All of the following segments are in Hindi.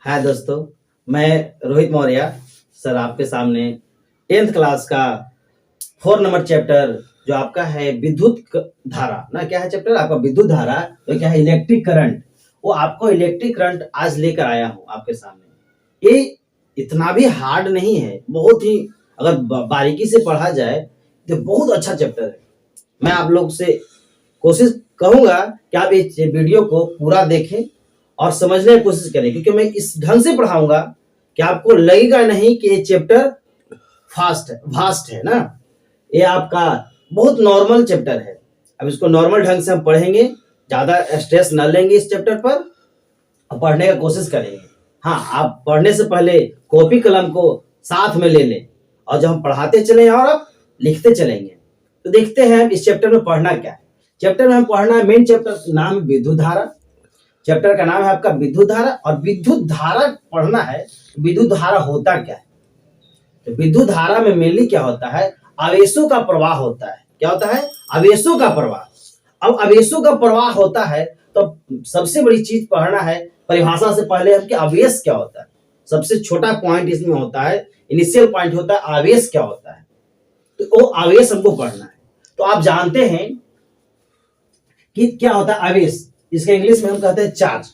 हाय दोस्तों, मैं रोहित मौर्य सर आपके सामने 10th क्लास का 4 नंबर चैप्टर जो आपका है विद्युत धारा ना, क्या है चैप्टर आपका विद्युत धारा, तो क्या है इलेक्ट्रिक करंट। वो आपको इलेक्ट्रिक करंट आज लेकर आया हूँ आपके सामने। ये इतना भी हार्ड नहीं है, बहुत ही अगर बारीकी से पढ़ा जाए तो बहुत अच्छा चैप्टर है। मैं आप लोग से कोशिश कहूंगा कि आप इस वीडियो को पूरा देखें और समझने की कोशिश करें, क्योंकि मैं इस ढंग से पढ़ाऊंगा कि आपको लगेगा नहीं कि ये चैप्टर फास्ट है ना। ये आपका बहुत नॉर्मल चैप्टर है। अब इसको नॉर्मल ढंग से हम पढ़ेंगे, ज्यादा स्ट्रेस न लेंगे इस चैप्टर पर और पढ़ने का कोशिश करेंगे। हाँ, आप पढ़ने से पहले कॉपी कलम को साथ में ले लें और जब हम पढ़ाते चलें और आप लिखते चलेंगे। तो देखते हैं इस चैप्टर में पढ़ना क्या है। चैप्टर में हम पढ़ना है, मेन चैप्टर नाम विद्युत धारा। चैप्टर का नाम है आपका विद्युत धारा, और विद्युत धारा पढ़ना है। विद्युत धारा होता क्या है? तो विद्युत धारा में मेनली क्या होता है, आवेशों का प्रवाह होता है। क्या होता है? आवेशों का प्रवाह। अब आवेशों का प्रवाह होता है तो सबसे बड़ी चीज पढ़ना है परिभाषा से पहले हम कि आवेश क्या होता है। सबसे छोटा पॉइंट इसमें होता है, इनिशियल पॉइंट होता है आवेश क्या होता है। तो वो आवेश हमको पढ़ना है। तो आप जानते हैं कि क्या होता है आवेश, इसका इंग्लिश में हम कहते हैं चार्ज।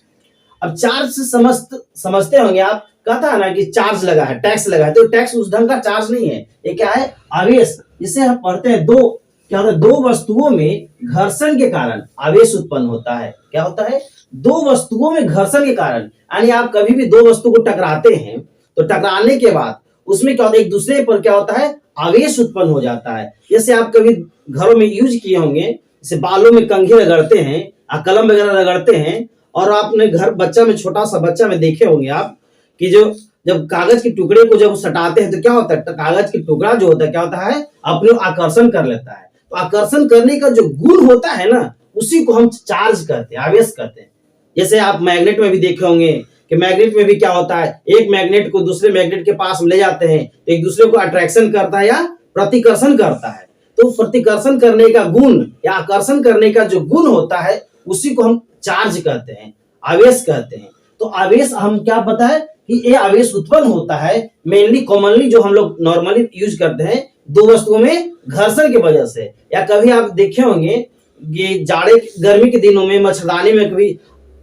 अब चार्ज से समझते होंगे आप, कहता है ना कि चार्ज लगा है, टैक्स लगा है, तो टैक्स उस ढंग का चार्ज नहीं है। ये क्या है? आवेश। जिसे हम पढ़ते हैं क्या होता है, दो वस्तुओं में घर्षण के कारण आवेश उत्पन्न होता है। क्या होता है? दो वस्तुओं में घर्षण के कारण, यानी आप कभी भी दो वस्तु को टकराते हैं तो टकराने के बाद उसमें क्या होता है, एक दूसरे पर क्या होता है, आवेश उत्पन्न हो जाता है। जैसे आप कभी घरों में यूज किए होंगे, जैसे बालों में कंघी रगड़ते हैं, कलम वगैरह रगड़ते हैं, और आपने घर बच्चा में, छोटा सा बच्चा में देखे होंगे आप कि जब कागज के टुकड़े को जब सटाते हैं तो क्या होता है, कागज के टुकड़ा जो होता है क्या होता है, अपने आकर्षण कर लेता है। तो आकर्षण करने का जो गुण होता है ना, उसी को हम चार्ज करते हैं, आवेश करते हैं। जैसे आप मैग्नेट में भी देखे होंगे कि मैग्नेट में भी क्या होता है, एक मैग्नेट को दूसरे मैग्नेट के पास ले जाते हैं तो एक दूसरे को अट्रैक्शन करता है या प्रतिकर्षण करता है। तो प्रतिकर्षण करने का गुण या आकर्षण करने का जो गुण होता है उसी को हम चार्ज कहते हैं, आवेश कहते हैं। तो आवेश हम क्या पता है कि ये आवेश उत्पन्न होता है मेनली कॉमनली जो हम लोग नॉर्मली यूज करते हैं दो वस्तुओं में घर्षण की वजह से। या कभी आप देखे होंगे कि जाड़े गर्मी के दिनों में मच्छरदानी में कभी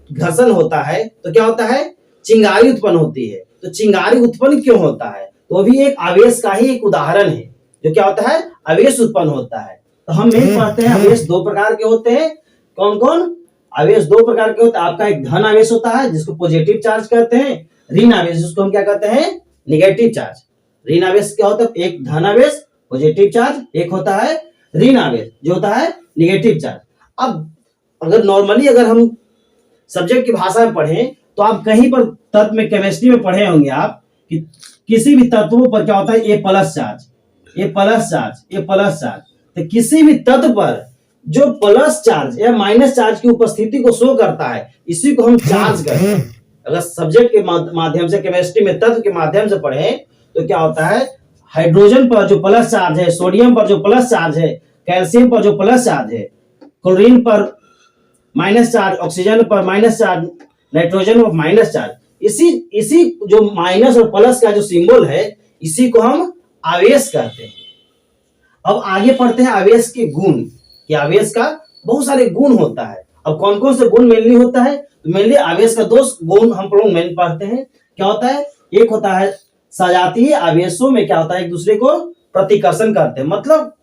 घर्षण होता है तो क्या होता है, चिंगारी उत्पन्न होती है। तो चिंगारी उत्पन्न क्यों होता है? तो वो भी एक आवेश का ही एक उदाहरण है, जो क्या होता है, आवेश उत्पन्न होता है। तो हम नहीं पढ़ते हैं आवेश दो प्रकार के होते हैं। कौन कौन? आवेश दो प्रकार के होते हैं। आपका एक धन आवेश होता है जिसको पॉजिटिव चार्ज कहते हैं, ऋण आवेश जिसको हम क्या कहते हैं, निगेटिव चार्ज। ऋण आवेश क्या होता है? एक धन आवेश पॉजिटिव चार्ज, एक होता है ऋण आवेश जो होता है निगेटिव चार्ज। अब अगर नॉर्मली अगर हम सब्जेक्ट की भाषा में पढ़ें तो आप कहीं पर तत्व में, केमिस्ट्री में पढ़े होंगे आप कि किसी भी तत्वों पर क्या होता है, ए प्लस चार्ज, ए प्लस चार्ज, ए प्लस चार्ज। तो किसी भी तत्व पर जो प्लस चार्ज या माइनस चार्ज की उपस्थिति को शो करता है, इसी को हम चार्ज कहते हैं। अगर सब्जेक्ट के माध्यम से, केमिस्ट्री में तत्व के माध्यम से पढ़े तो क्या होता है, हाइड्रोजन पर जो प्लस चार्ज है, सोडियम पर जो प्लस चार्ज है, कैल्शियम पर जो प्लस चार्ज है, क्लोरीन पर माइनस चार्ज, ऑक्सीजन पर माइनस चार्ज, नाइट्रोजन पर माइनस चार्ज। इसी जो माइनस और प्लस का जो सिंबल है, इसी को हम आवेश कहते हैं। अब आगे पढ़ते हैं आवेश के गुण, कि आवेश का बहुत सारे गुण होता है। अब कौन कौन से गुण मेनली होता है? तो मेनली आवेश का दो गुण हम लोग मेन पढ़ते हैं। क्या होता है? एक होता है सजातीय आवेशों में क्या होता है, एक दूसरे को प्रतिकर्षण करते हैं। मतलब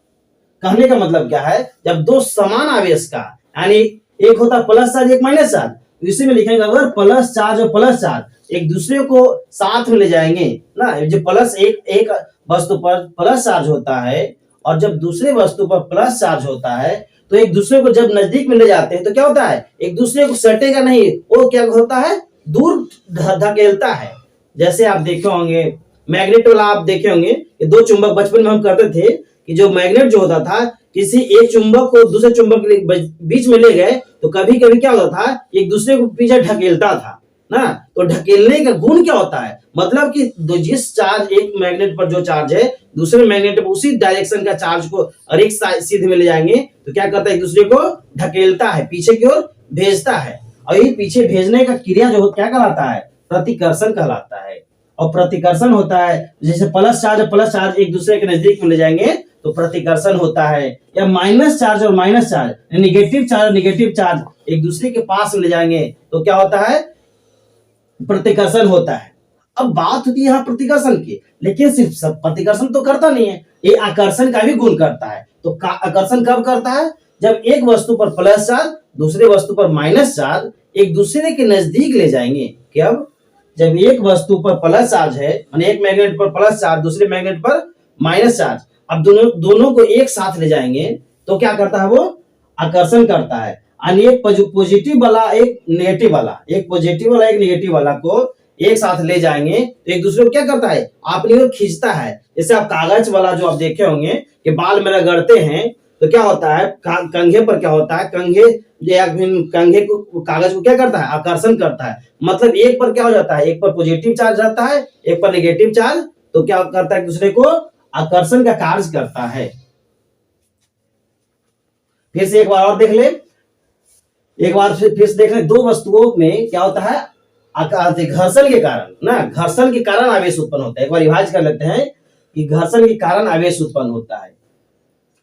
कहने का मतलब क्या है, जब दो समान आवेश का, यानी एक होता है प्लस चार्ज, एक माइनस चार्ज, तो इसी में लिखेंगे अगर प्लस चार्ज और प्लस चार्ज एक दूसरे को साथ में ले जाएंगे ना, जो प्लस एक वस्तु पर प्लस चार्ज होता है और जब दूसरे वस्तु पर प्लस चार्ज होता है तो एक दूसरे को जब नजदीक में ले जाते हैं तो क्या होता है, एक दूसरे को सटेगा नहीं, वो क्या होता है, दूर धकेलता है। जैसे आप देखे होंगे मैग्नेट वाला, आप देखे होंगे कि दो चुंबक, बचपन में हम करते थे कि जो मैग्नेट जो होता था, किसी एक चुंबक को दूसरे चुंबक के बीच में ले गए तो कभी कभी क्या होता था, एक दूसरे को पीछे ढकेलता था ना। तो ढकेलने का गुण क्या होता है, मतलब कि जिस चार्ज, एक मैग्नेट पर जो चार्ज है दूसरे मैग्नेट पर उसी डायरेक्शन का चार्ज को और एक सीधे में ले जाएंगे तो क्या करता है, एक दूसरे को ढकेलता है, पीछे की ओर भेजता है। और ये पीछे भेजने का क्रिया जो क्या कहलाता है, प्रतिकर्षण कहलाता है। और प्रतिकर्षण होता है जैसे प्लस चार्ज एक दूसरे के नजदीक में ले जाएंगे तो प्रतिकर्षण होता है, या माइनस चार्ज और माइनस चार्ज, नेगेटिव चार्ज एक दूसरे के पास ले जाएंगे तो क्या होता है, प्रतिकर्षण होता है। अब बात होती है यहाँ प्रतिकर्षण की, लेकिन सिर्फ सब प्रतिकर्षण तो करता नहीं है, ये आकर्षण का भी गुण करता है। तो आकर्षण कब करता है, जब एक वस्तु पर प्लस चार्ज दूसरे वस्तु पर माइनस चार्ज एक दूसरे के नजदीक ले जाएंगे। कब, जब एक वस्तु पर प्लस चार्ज है, एक मैग्नेट पर प्लस चार्ज दूसरे मैग्नेट पर माइनस चार्ज, अब दोनों को एक साथ ले जाएंगे तो क्या करता है, वो आकर्षण करता है। एक पॉजिटिव वाला एक नेगेटिव वाला को एक साथ ले जाएंगे तो एक दूसरे को क्या करता है, अपनी ओर खींचता है। जैसे आप कागज वाला जो आप देखे होंगे कि बाल में रगड़ते हैं तो क्या होता है, कंघे पर क्या होता है, कंघे को कागज को क्या करता है, आकर्षण करता है। मतलब एक पर क्या हो जाता है, एक पर पॉजिटिव चार्ज रहता है, एक पर नेगेटिव चार्ज, तो क्या करता है, एक दूसरे को आकर्षण का कार्य करता है। फिर से एक बार और देख ले, फिर से देख ले, दो वस्तुओं में क्या होता है, घर्षण के कारण आवेश उत्पन्न होता है। एक बार विभाज्य कर लेते हैं कि घर्षण के कारण आवेश उत्पन्न होता है।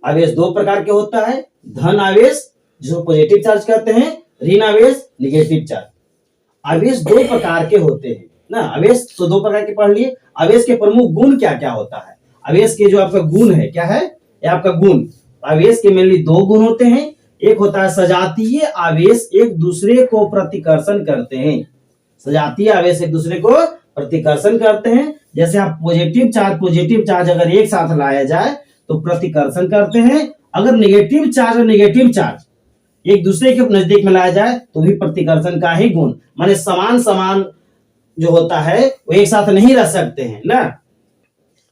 आवेश दो प्रकार के होता है, धन आवेश जिसको पॉजिटिव चार्ज कहते हैं, ऋण आवेश नेगेटिव चार्ज। आवेश दो प्रकार के होते हैं ना, आवेश तो दो प्रकार के पढ़ लिए। आवेश के प्रमुख गुण क्या क्या होता है, आवेश के जो आपका गुण है क्या है, ये आपका गुण। आवेश के मेनली दो गुण होते हैं, एक होता है सजातीय आवेश एक दूसरे को प्रतिकर्षण करते हैं। सजातीय आवेश एक दूसरे को प्रतिकर्षण करते हैं। जैसे आप पॉजिटिव चार्ज अगर एक साथ लाया जाए तो प्रतिकर्षण करते हैं। अगर नेगेटिव चार्ज एक दूसरे के नजदीक में लाया जाए तो भी प्रतिकर्षण का ही गुण, माने समान जो होता है वो एक साथ नहीं रह सकते हैं ना।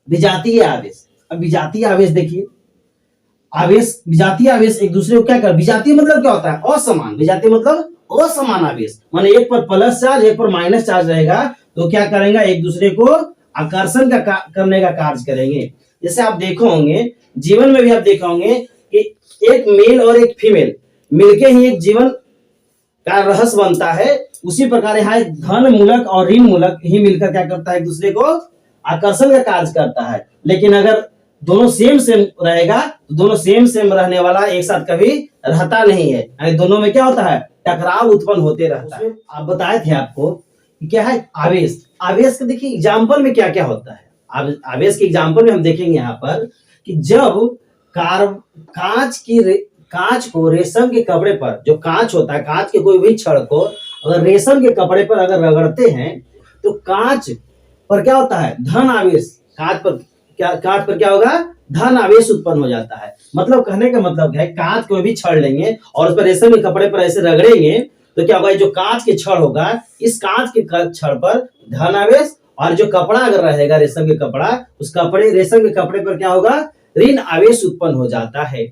विजातीय आवेश, अब विजातीय आवेश देखिए, विजातीय आवेश एक दूसरे को क्या कर, विजातीय मतलब क्या होता है, असमान। विजातीय मतलब असमान आवेश, माने एक पर प्लस चार्ज एक पर माइनस चार्ज रहेगा तो क्या करेंगे, एक दूसरे को आकर्षण करने का कार्य करेंगे। जैसे आप देखे होंगे, जीवन में भी आप देखे होंगे कि एक मेल और एक फीमेल मिलके ही एक जीवन का रहस्य बनता है। उसी प्रकार यहाँ धन मूलक और ऋण मूलक ही मिलकर क्या करता है, एक दूसरे को आकर्षण का कार्य करता है। लेकिन अगर दोनों सेम रहेगा तो दोनों सेम रहने वाला एक साथ कभी रहता नहीं है, यानी दोनों में क्या होता है, टकराव उत्पन्न होते रहता है। आप बताए थे आपको क्या है आवेश। आवेश का देखिए एग्जाम्पल में क्या क्या होता है। आवेश के एग्जाम्पल में हम देखेंगे यहाँ पर कि जब कांच को रेशम के कपड़े पर, जो कांच होता है, कांच के कोई भी छड़ को अगर रेशम के कपड़े पर अगर रगड़ते हैं तो कांच पर क्या होता है, धन आवेश, कांच पर क्या होगा, धन आवेश उत्पन्न हो जाता है। मतलब कहने का मतलब है, कांच को भी छड़ लेंगे और उस पर रेशम के कपड़े पर ऐसे रगड़ेंगे तो क्या होगा, जो कांच के छड़ होगा इस कांच के छड़ पर धन आवेश, और जो कपड़ा अगर रहेगा रेशम के कपड़ा, उस रेशम के कपड़े पर क्या होगा, ऋण आवेश उत्पन्न हो जाता है।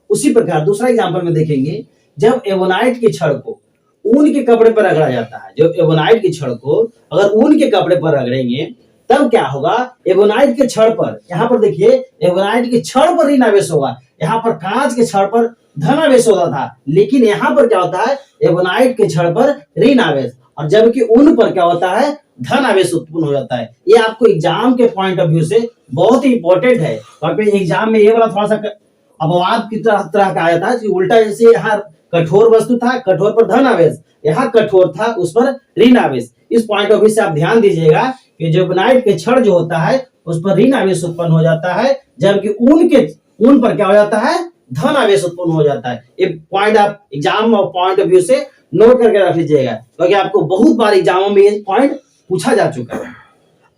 उसी प्रकार दूसरा एग्जांपल में देखेंगे, जब एवोनाइट के छड़ को ऊन के कपड़े पर रगड़ा जाता है, जो एवोनाइट के छड़ को अगर ऊन के कपड़े पर रगड़ेंगे तब क्या होगा, एवोनाइट के छड़ पर, यहाँ पर देखिए एवोनाइट के छड़ पर ऋण आवेश होगा, यहाँ पर कांच के छड़ पर धन आवेश होता था, लेकिन यहाँ पर क्या होता है, एवोनाइट के छड़ पर ऋण आवेश, और जबकि ऊन पर क्या होता है, धन आवेश उत्पन्न हो जाता है। ये आपको एग्जाम के पॉइंट ऑफ व्यू से बहुत ही इंपॉर्टेंट है। और एग्जाम में ये वाला थोड़ा सा अपवाद की तरह का आया था कि उल्टा, जैसे यहाँ कठोर वस्तु था, कठोर पर धन आवेश, यहाँ कठोर था उस पर ऋण आवेश। इस पॉइंट ऑफ व्यू से आप ध्यान दीजिएगा कि जो एवोनाइट के छड़ जो होता है उस पर ऋण आवेश उत्पन्न हो जाता है, जबकि ऊन पर क्या हो जाता है, धन आवेश उत्पन्न हो जाता है। ये पॉइंट आप एग्जाम और पॉइंट ऑफ व्यू से नोट करके रख लीजिएगा, क्योंकि आपको बहुत बार एग्जामों में ये पॉइंट पूछा जा चुका है।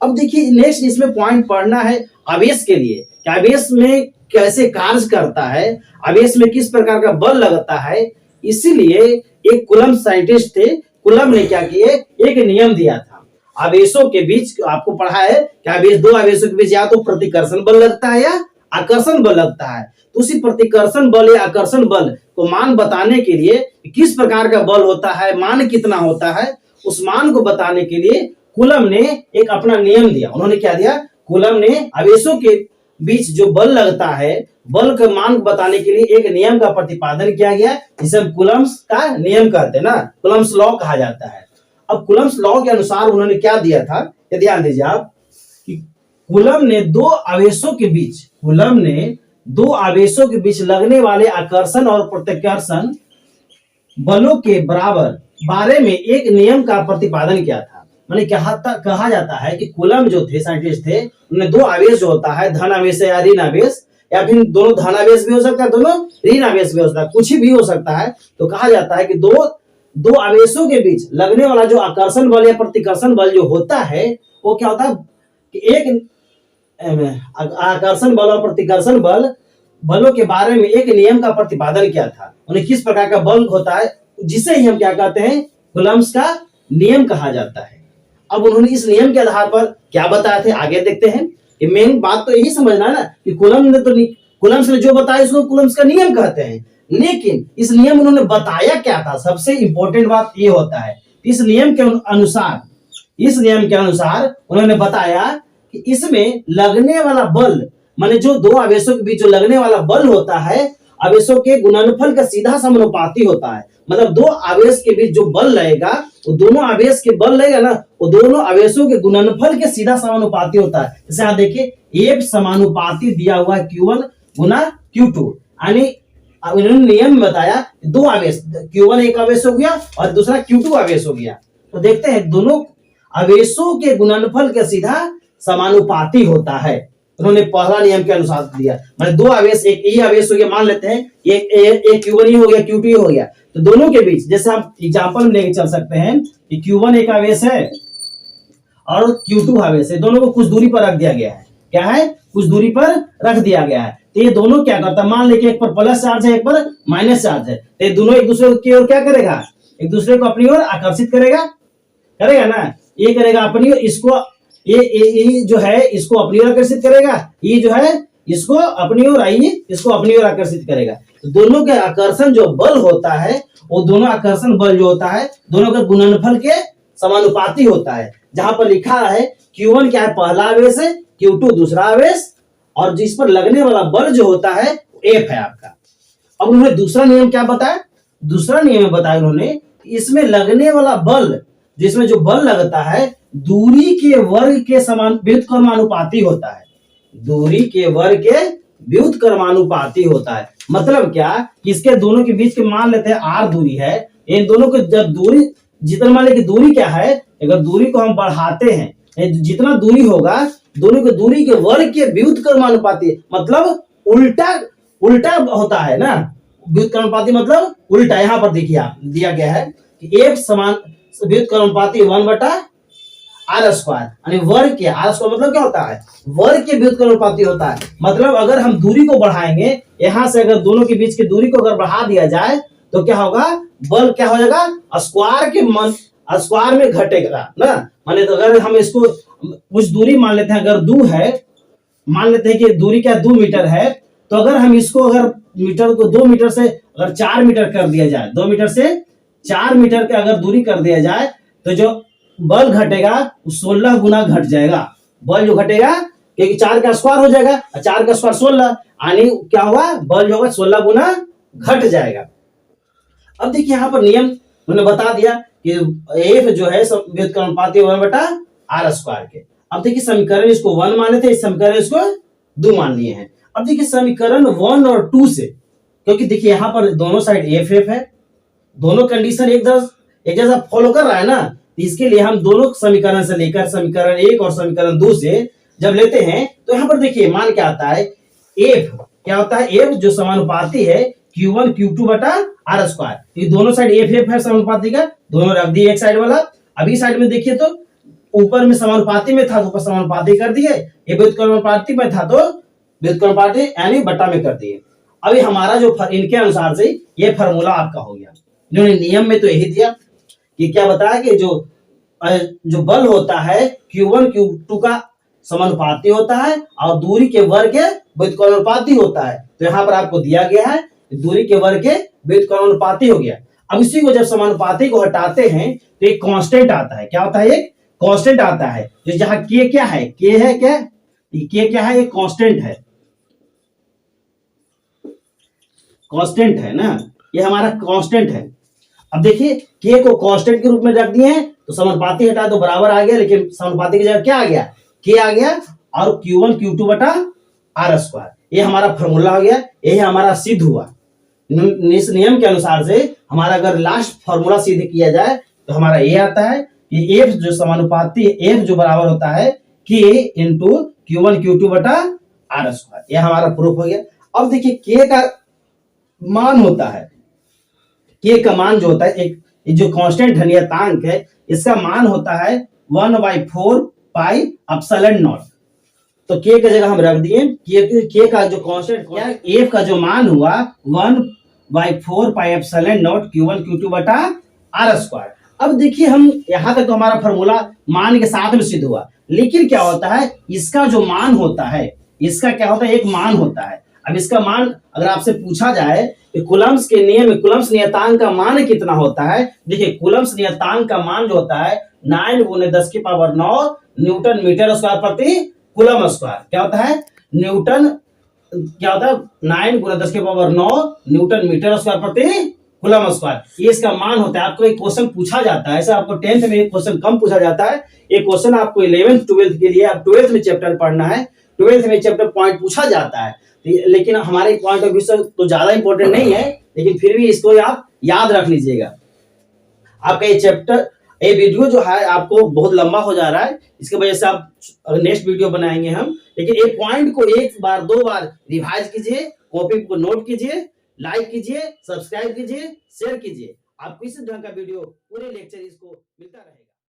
अब देखिए नेक्स्ट इसमें पॉइंट पढ़ना है आवेश के लिए, कि आवेश में कैसे कार्य करता है, आवेश में किस प्रकार का बल लगता है। इसीलिए एक कूलम्ब साइंटिस्ट थे, कूलम्ब ने क्या किए, एक नियम दिया था आवेशों के बीच। आपको पढ़ा है कि दो आवेशों के बीच या तो प्रतिकर्षण बल लगता है या आकर्षण बल लगता है। तो उसी प्रतिकर्षण बल या आकर्षण बल को मान बताने के लिए किस प्रकार का बल होता है, मान कितना होता है, उस मान को बताने के लिए कूलम्ब ने एक अपना नियम दिया। उन्होंने क्या दिया, कूलम्ब ने आवेशों के बीच जो बल लगता है, बल का मान बताने के लिए एक नियम का प्रतिपादन किया गया, जिसे हम कूलम्ब का नियम कहते हैं ना, कूलम्ब्स लॉ कहा जाता है। अब कूलम्स लॉ के अनुसार उन्होंने क्या दिया था, ये ध्यान दीजिए आप, कि कूलम ने दो आवेशों के बीच लगने वाले आकर्षण और प्रतिकर्षण बलों के बारे में एक नियम का प्रतिपादन किया था। मैंने कहा जाता है कि कूलम जो थे, साइंटिस्ट थे, उन्होंने दो आवेश जो होता है, धन आवेश या ऋण आवेश, या फिर दोनों धन आवेश भी हो सकता है, दोनों ऋण आवेश भी हो सकता है, कुछ भी हो सकता है। तो कहा जाता है कि दो आवेशों के बीच लगने वाला जो आकर्षण बल या प्रतिकर्षण बल जो होता है, वो क्या होता है कि एक आकर्षण बल और प्रतिकर्षण बलों के बारे में एक नियम का प्रतिपादन किया था। उन्हें किस प्रकार का बल होता है, जिसे ही हम क्या कहते हैं, कूलम्स का नियम कहा जाता है। अब उन्होंने इस नियम के आधार पर क्या बताया थे, आगे देखते हैं। कि मेन बात तो यही समझना है ना कि कूलम्स ने जो बताया उसको कूलम्स का नियम कहते हैं। लेकिन इस नियम उन्होंने बताया क्या था, सबसे इंपॉर्टेंट बात ये होता है। इस नियम के अनुसार उन्होंने बताया कि इसमें लगने वाला बल, माने जो दो आवेशों के बीच जो लगने वाला बल होता है, आवेशों के गुणनफल का सीधा समानुपाती होता है। मतलब दो आवेश के बीच जो बल लगेगा, वो दोनों आवेश के बल लगेगा ना, वो दोनों आवेशों के गुणनफल के सीधा समानुपाती होता है। जैसे आप देखिए, एक समानुपाती दिया हुआ है Q1 गुना Q2, यानी इन्होंने नियम बताया, दो आवेश, Q1 एक आवेश हो गया और दूसरा Q2 आवेश हो गया। तो देखते हैं दोनों आवेशों के गुणनफल के सीधा समानुपाती होता है। उन्होंने पहला नियम के अनुसार दिया, मतलब दो आवेश, एक ये आवेश हो गया, मान लेते हैं एक Q1 हो गया, Q2 हो गया, तो दोनों के बीच, जैसे आप एग्जांपल में लेके चल सकते हैं कि Q1 एक आवेश है और Q2 आवेश है, दोनों को कुछ दूरी पर रख दिया गया है। क्या है, कुछ दूरी पर रख दिया गया है। तो ये दोनों क्या करता है, मान लेके एक पर प्लस चार्ज है, एक पर माइनस चार्ज है, तो ये दोनों एक दूसरे की ओर क्या करेगा, एक दूसरे को अपनी ओर आकर्षित करेगा ना। ये करेगा अपनी ओर, इसको ये जो है इसको अपनी ओर आकर्षित करेगा, ये जो है इसको अपनी ओर, आइए इसको अपनी ओर आकर्षित करेगा। तो दोनों के आकर्षण जो बल होता है, वो दोनों आकर्षण बल जो होता है, दोनों का गुणनफल के समानुपाती होता है। जहां पर लिखा है Q1 क्या है, पहला आवेश है, Q2 दूसरा आवेश, और जिस पर लगने वाला बल जो होता है F है आपका। अब उन्होंने दूसरा नियम क्या बताया, दूसरा नियम बताया उन्होंने, इसमें लगने वाला बल, जिसमें जो बल लगता है, दूरी के वर्ग के समान व्युत्क्रमानुपाती होता है। दूरी के वर्ग के व्युत्क्रमानुपाती होता है। मतलब क्या, इसके दोनों के बीच के मान लेते हैं R दूरी है, इन दोनों को जब दूरी, जितना मान ले कि दूरी क्या है, अगर दूरी को हम बढ़ाते हैं, जितना दूरी होगा, दोनों के दूरी के वर्ग के व्युत्क्रमानुपाती, मतलब उल्टा होता है ना। व्युत्क्रमानुपाती मतलब उल्टा। यहां पर देखिए आप, दिया गया है कि एक समान व्युत्क्रमानुपाती 1/r², यानी वर्ग के, r² मतलब क्या होता है, वर्ग के व्युत्क्रमानुपाती होता है। मतलब अगर हम दूरी को बढ़ाएंगे, यहां से अगर दोनों के बीच की दूरी को अगर बढ़ा दिया जाए, तो क्या होगा, बल क्या हो जाएगा, स्क्वायर में घटेगा ना। माने तो अगर हम इसको कुछ दूरी मान लेते हैं, अगर 2 है, मान लेते हैं कि दूरी क्या 2 मीटर है, तो अगर हम इसको, अगर मीटर को 2 मीटर से अगर 4 मीटर कर दिया जाए, 2 मीटर से 4 मीटर के अगर दूरी कर दिया जाए, तो जो बल घटेगा 16 गुना घट जाएगा। बल जो घटेगा, क्योंकि 4 का स्क्वायर हो जाएगा, 4 का स्क्वायर 16, यानी क्या हुआ, बल जो होगा 16 गुना घट जाएगा। अब देखिए यहाँ पर नियम उन्होंने बता दिया कि F जो है व्युत्क्रमानुपाती 1/r² के। अब देखिए समीकरण इसको 1 माने थे, इस समीकरण इसको 2 मान लिए हैं। अब देखिए समीकरण 1 और 2 से, क्योंकि देखिए यहाँ पर दोनों साइड F है, दोनों कंडीशन एक जैसा फॉलो कर रहा है ना। इसके लिए हम दोनों समीकरण से लेकर समीकरण 1 और समीकरण 2 से जब लेते हैं, तो यहाँ पर देखिए मान क्या आता है, F क्या होता है, F जो समानुपाती है Q1 Q2/r²। ये दोनों साइड F है समानुपाती का, दोनों रख दिए एक साइड वाला। अभी साइड में देखिए तो ऊपर में समानुपाती में था तो ऊपर समानुपाती कर दिए, ये व्युत्क्रमानुपाती में था तो व्युत्क्रमानुपाती यानी बट्टा में कर दिए। अभी हमारा जो इनके अनुसार से ये फार्मूला आपका हो गया। इन्होंने नियम में तो यही दिया कि क्या बताया कि जो बल होता है Q1 Q2 का समानुपाती होता है और दूरी के वर्ग के व्युत्क्रमानुपाती होता है। तो यहाँ पर आपको दिया गया है दूरी के वर्ग के व्युत्क्रमानुपाती हो गया। अब इसी को जब समानुपाती को हटाते हैं तो एक कांस्टेंट आता है। क्या होता है, एक कांस्टेंट आता है। तो जहां K क्या है, K है क्या, K क्या है, एक कांस्टेंट है, कांस्टेंट है ना, ये हमारा कांस्टेंट है। अब देखिए K को कांस्टेंट के रूप में रख दिए हैं तो समानुपाती हटा तो बराबर आ गया, लेकिन समानुपाती की जगह क्या आ गया, के आ गया, और Q1 Q2 बटा आर स्क्वायर, ये हमारा फॉर्मूला हो गया, यही हमारा सिद्ध हुआ। इस नियम के अनुसार से हमारा अगर लास्ट फॉर्मूला सिद्ध किया जाए तो हमारा ये आता है कि एफ जो समानुपाती, एफ जो बराबर होता है के इंटू Q1 Q2 बटा आर स्क्वायर, यह हमारा प्रूफ हो गया। अब देखिए के का मान होता है, के का मान जो होता है, एक जो कांस्टेंट नियतांक है, इसका मान होता है 1/4 पाई एप्सिलॉन नॉट। तो के की जगह हम रख दिए के का जो कांस्टेंट क्या है, एफ का जो मान हुआ 1/4 pi epsilon not Q1 Q2 बटा आर स्क्वायर। अब देखिए हम यहां तक तो हमारा फॉर्मूला मान के साथ में सिद्ध हुआ, लेकिन क्या होता है इसका जो मान होता है, इसका क्या होता है, एक मान होता है। अब इसका मान अगर आपसे पूछा जाए कि कूलम्ब्स के नियम में कूलम्ब्स नियतांक का मान कितना होता है, देखिए कूलम्ब्स नियतांक का मान जो होता है 9 × 10⁹ न्यूटन मीटर स्क्वायर प्रति कूलम स्क्वायर। क्या होता है, न्यूटन क्या होता है 9 × 10⁹ न्यूटन मीटर स्क्वायर प्रति कूलम स्क्वायर, ये इसका मान होता है। आपको एक क्वेश्चन पूछा जाता है, ऐसा आपको 10th में एक क्वेश्चन कम पूछा जाता है, एक क्वेश्चन आपको 11th 12th के लिए, आप 12th में चैप्टर पढ़ना है, 12th में चैप्टर पॉइंट पूछा जाता है, लेकिन हमारे पॉइंट ऑफ व्यू से तो ज्यादा इंपॉर्टेंट नहीं है, लेकिन फिर भी इसको आप याद रख लीजिएगा। आपका ये चैप्टर, ये वीडियो जो है आपको बहुत लंबा हो जा रहा है, इसके वजह से आप नेक्स्ट वीडियो बनाएंगे हम, लेकिन एक पॉइंट को एक बार दो बार रिवाइज कीजिए, कॉपी को नोट कीजिए, लाइक कीजिए, सब्सक्राइब कीजिए, शेयर कीजिए, आपको इस ढंग का वीडियो पूरे लेक्चर इसको मिलता रहेगा।